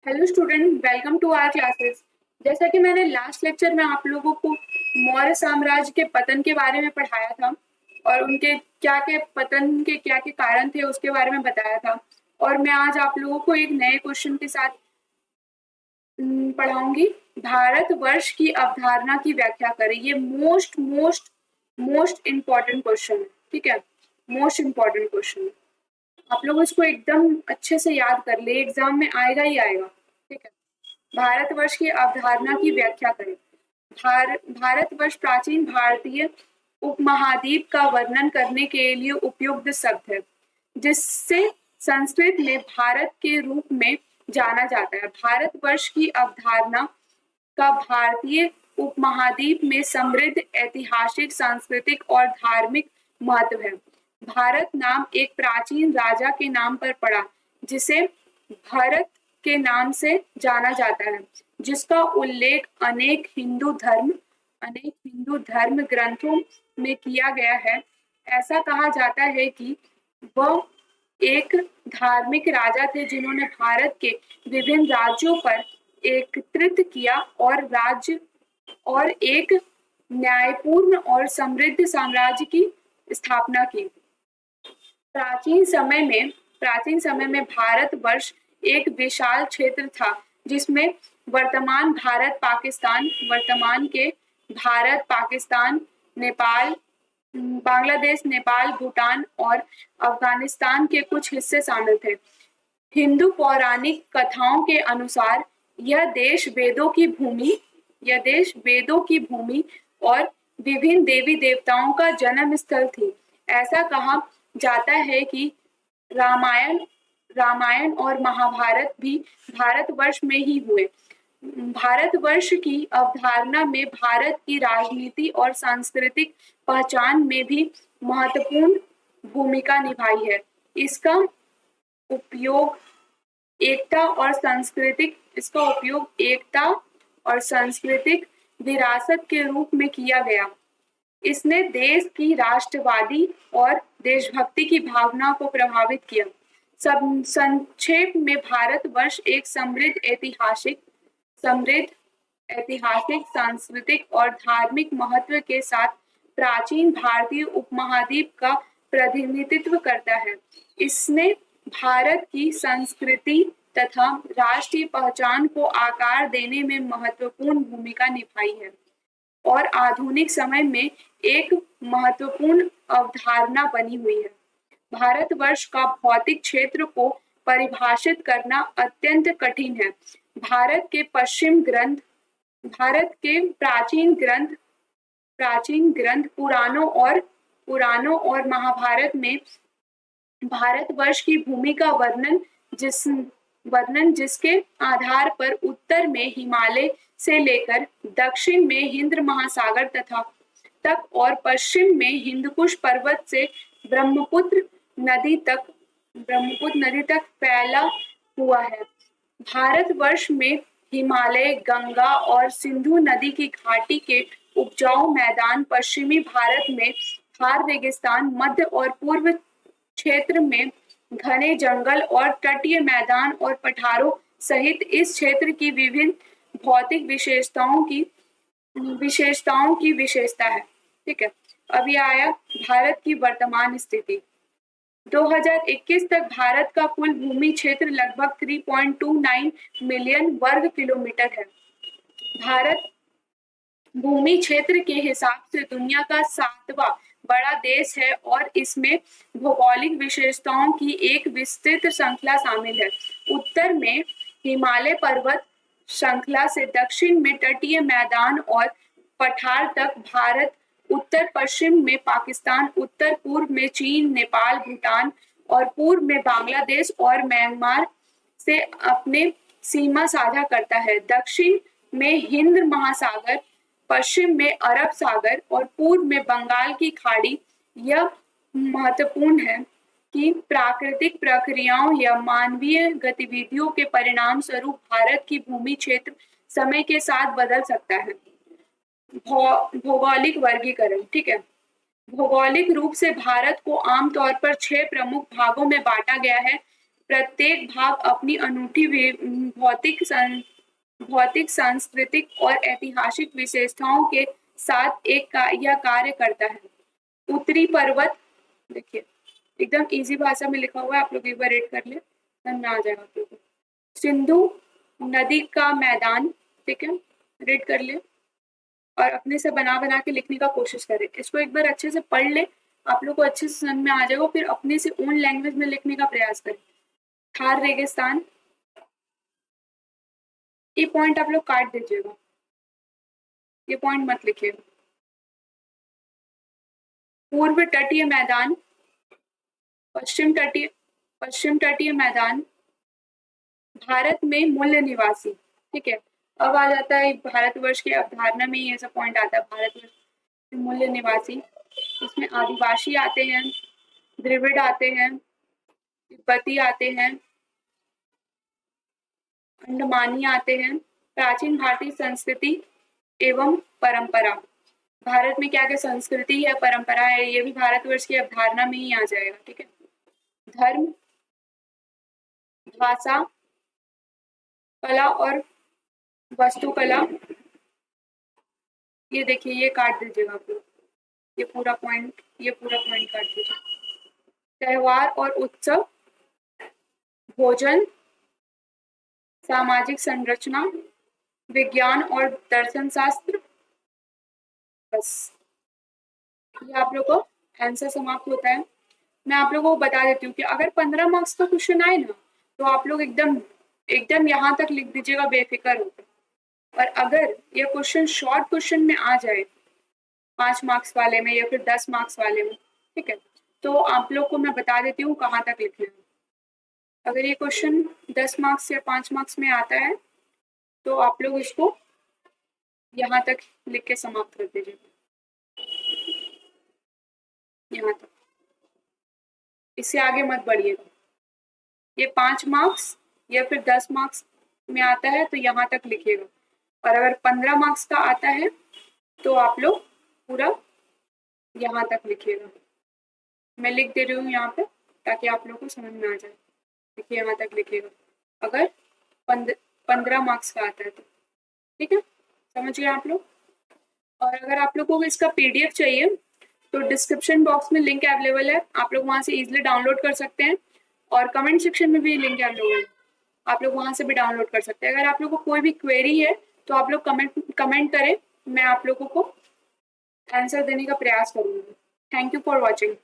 Hello student, welcome to our classes. जैसा कि मैंने लास्ट लेक्चर में आप लोगों को मौर्य साम्राज्य के पतन के बारे में पढ़ाया था और उनके क्या क्या पतन के क्या क्या कारण थे उसके बारे में बताया था। और मैं आज आप लोगों को एक नए क्वेश्चन के साथ पढ़ाऊंगी। भारतवर्ष की अवधारणा की व्याख्या करें। ये most most most important question है। ठीक है, मोस्ट इम्पॉर्टेंट क्वेश्चन है। आप लोग इसको एकदम अच्छे से याद कर ले, एग्जाम में आएगा ही आएगा। ठीक है, भारतवर्ष की अवधारणा की व्याख्या करें। भारतवर्ष प्राचीन भारतीय उपमहाद्वीप का वर्णन करने के लिए उपयुक्त शब्द है, जिससे संस्कृत में भारत के रूप में जाना जाता है। भारतवर्ष की अवधारणा का भारतीय उपमहाद्वीप में समृद्ध ऐतिहासिक, सांस्कृतिक और धार्मिक महत्व है। भारत नाम एक प्राचीन राजा के नाम पर पड़ा, जिसे भरत के नाम से जाना जाता है, जिसका उल्लेख अनेक हिंदू धर्म ग्रंथों में किया गया है। ऐसा कहा जाता है कि वह एक धार्मिक राजा थे जिन्होंने भारत के विभिन्न राज्यों पर एकत्रित किया और एक न्यायपूर्ण और समृद्ध साम्राज्य की स्थापना की। प्राचीन समय में भारतवर्ष एक विशाल क्षेत्र था, जिसमें वर्तमान के भारत, पाकिस्तान, नेपाल, बांग्लादेश, नेपाल, भूटान और अफगानिस्तान के कुछ हिस्से शामिल थे। हिंदू पौराणिक कथाओं के अनुसार यह देश वेदों की भूमि और विभिन्न देवी देवताओं का जन्म स्थल थी। ऐसा कहा जाता है कि रामायण रामायण और महाभारत भी भारतवर्ष में ही हुए। भारतवर्ष की अवधारणा में भारत की राजनीति और सांस्कृतिक पहचान में भी महत्वपूर्ण भूमिका निभाई है। उपयोग इसका उपयोग एकता और सांस्कृतिक विरासत के रूप में किया गया। इसने देश की राष्ट्रवादी और देशभक्ति की भावना को प्रभावित किया। संक्षेप में भारतवर्ष एक समृद्ध ऐतिहासिक, सांस्कृतिक और धार्मिक महत्व के साथ प्राचीन भारतीय उपमहाद्वीप का प्रतिनिधित्व करता है। इसने भारत की संस्कृति तथा राष्ट्रीय पहचान को आकार देने में महत्वपूर्ण भूमिका निभाई है और आधुनिक समय में एक महत्वपूर्ण अवधारणा बनी हुई है। भारतवर्ष का भौतिक क्षेत्र को परिभाषित करना अत्यंत कठिन है। भारत के प्राचीन ग्रंथ पुराणों और महाभारत में भारतवर्ष की भूमि का वर्णन जिसके आधार पर उत्तर में हिमालय से लेकर दक्षिण में हिंद महासागर तक और पश्चिम में हिंदकुश पर्वत से ब्रह्मपुत्र नदी तक फैला हुआ है। भारतवर्ष में हिमालय, गंगा और सिंधु नदी की घाटी के उपजाऊ मैदान, पश्चिमी भारत में थार रेगिस्तान, मध्य और पूर्व क्षेत्र में घने जंगल और तटीय मैदान और पठारों सहित इस क्षेत्र की विभिन्न भौतिक विशेषताओं की विशेषता है। ठीक है, अभी आया भारत की वर्तमान स्थिति। 2021 तक भारत का कुल भूमि क्षेत्र लगभग 3.29 मिलियन वर्ग किलोमीटर है। भारत भूमि क्षेत्र के हिसाब से दुनिया का 7वां बड़ा देश है और इसमें भौगोलिक विशेषताओं की एक विस्तृत श्रृंखला शामिल है। उत्तर में हिमालय पर्वत श्रृंखला से दक्षिण में तटीय मैदान और पठार तक भारत, उत्तर पश्चिम में पाकिस्तान, उत्तर पूर्व में चीन, नेपाल, भूटान और पूर्व में बांग्लादेश और म्यांमार से अपने सीमा साझा करता है। दक्षिण में हिंद महासागर, पश्चिम में अरब सागर और पूर्व में बंगाल की खाड़ी। यह महत्वपूर्ण है कि प्राकृतिक प्रक्रियाओं या मानवीय गतिविधियों के परिणाम स्वरूप भारत की भूमि क्षेत्र समय के साथ बदल सकता है। भौगोलिक वर्गीकरण। ठीक है, भौगोलिक रूप से भारत को आमतौर पर 6 प्रमुख भागों में बांटा गया है। प्रत्येक भाग अपनी अनूठी भौतिक, सांस्कृतिक और ऐतिहासिक विशेषताओं के साथ यह कार्य करता है। उत्तरी पर्वत, देखिए एकदम इजी भाषा में लिखा हुआ है, आप लोग एक बार रेड कर ले, समझ में आ जाएगा आप लोगों को। सिंधु नदी का मैदान, ठीक है, रेड कर ले और अपने से बना बना के लिखने का कोशिश करें। इसको एक बार अच्छे से पढ़ ले, आप लोग को अच्छे से समझ में आ जाएगा, फिर अपने से ओन लैंग्वेज में लिखने का प्रयास करें। थार रेगिस्तान, ये पॉइंट आप लोग काट दीजिएगा, ये पॉइंट मत लिखिएगा। पूर्व तटीय मैदान, पश्चिम तटीय मैदान, भारत में मूल निवासी, ठीक है। अब आ जाता है भारतवर्ष की अवधारणा में ही ऐसा पॉइंट आता है, भारतवर्ष में मूल निवासी। इसमें आदिवासी आते हैं, द्रविड़ आते हैं, तिब्बती आते हैं, अंडमानी आते हैं। प्राचीन भारतीय संस्कृति एवं परंपरा, भारत में क्या क्या संस्कृति है, परंपरा है, ये भी भारतवर्ष की अवधारणा में ही आ जाएगा, ठीक है। धर्म, भाषा, कला और वास्तुकला, ये देखिए ये काट दीजिएगा आप लोग, ये पूरा पॉइंट काट दीजिए। त्योहार और उत्सव, भोजन, सामाजिक संरचना, विज्ञान और दर्शन शास्त्र, बस ये आप लोग को आंसर समाप्त होता है। मैं आप लोगों को बता देती हूँ कि अगर 15 मार्क्स का क्वेश्चन आए ना, तो आप लोग एकदम यहाँ तक लिख दीजिएगा बेफिक्र होकर। और अगर ये क्वेश्चन शॉर्ट क्वेश्चन में आ जाए 5 मार्क्स वाले में या फिर 10 मार्क्स वाले में, ठीक है, तो आप लोग को मैं बता देती हूँ कहाँ तक लिखना है। अगर ये क्वेश्चन 10 मार्क्स या 5 मार्क्स में आता है तो आप लोग इसको यहाँ तक लिख के समाप्त कर दीजिए, यहाँ तक, इससे आगे मत बढ़िएगा। ये 5 मार्क्स या फिर 10 मार्क्स में आता है तो यहाँ तक लिखिएगा, और अगर 15 मार्क्स का आता है तो आप लोग पूरा यहाँ तक लिखिएगा। मैं लिख दे रही हूँ यहाँ पे ताकि आप लोग को समझ में आ जाए। देखिए यहाँ तक लिखिएगा अगर 15 मार्क्स का आता है तो, ठीक है, समझ गए आप लोग। और अगर आप लोगों को इसका PDF चाहिए तो डिस्क्रिप्शन बॉक्स में लिंक अवेलेबल है, आप लोग वहाँ से इजीली डाउनलोड कर सकते हैं, और कमेंट सेक्शन में भी लिंक अवेलेबल है, आप लोग वहाँ से भी डाउनलोड कर सकते हैं। अगर आप लोगों को कोई भी क्वेरी है तो आप लोग कमेंट करें, मैं आप लोगों को आंसर देने का प्रयास करूँगी। Thank you for watching.